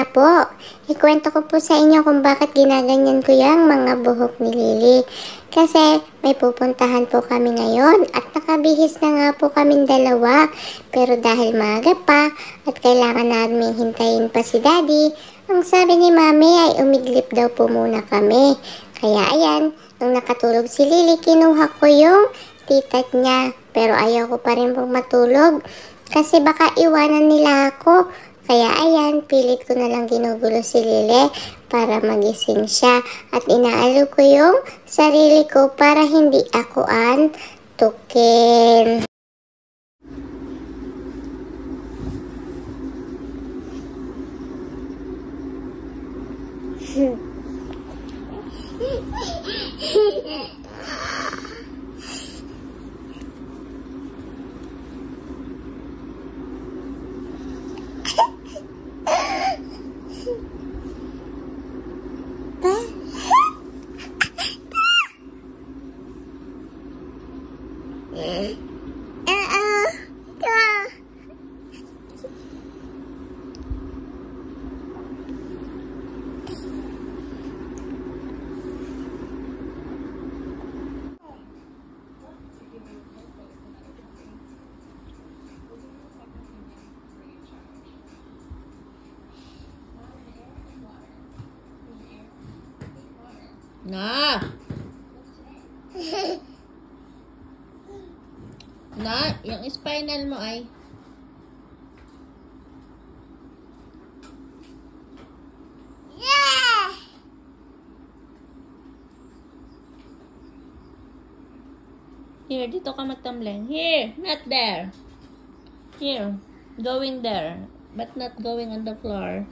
po. Ikwento ko po sa inyo kung bakit ginaganyan ko yung mga buhok ni Lily. Kasi may pupuntahan po kami ngayon at nakabihis na nga po kaming dalawa. Pero dahil maaga pa at kailangan namin hintayin pa si Daddy, ang sabi ni Mami ay umidlip daw po muna kami. Kaya ayan, nung nakatulog si Lily, kinuha ko yung titat niya. Pero ayaw ko pa rin pong matulog kasi baka iwanan nila ako. Kaya ayan, pilit ko na lang ginugulo si Lily para magising siya. At inaalo ko yung sarili ko para hindi ako antukin. Na! Na, yung spinal mo ay here, dito ka magtamling. Here, not there. Here, going there, but not going on the floor.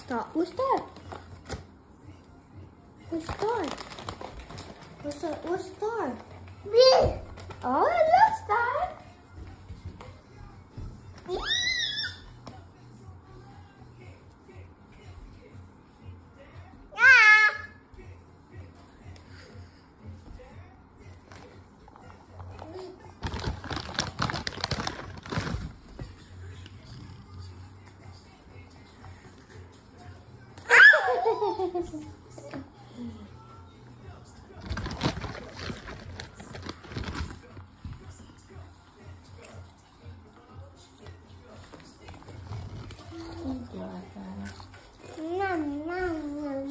Stop. What's that? What's that? What's that? What's that? Me. Oh, it looks that. Nom, nom, nom.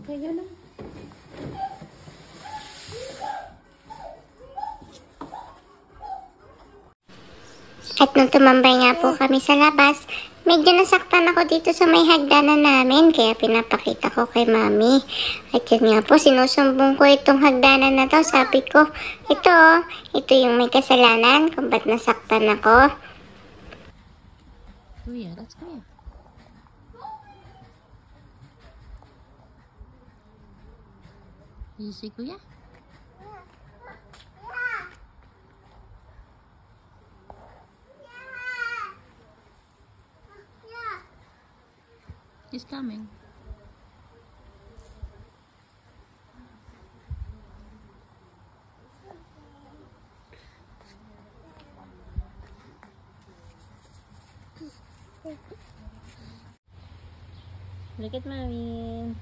Kaya na. At nung tumambay nga po kami sa labas, medyo nasaktan ako dito sa may hagdanan namin, kaya pinapakita ko kay Mami. At yun nga po, sinusumbong ko itong hagdanan na to. Sabi ko, ito yung may kasalanan kung ba't nasaktan ako. Kuya, that's kuya. Easy, kuya. He's coming. Look at mommy.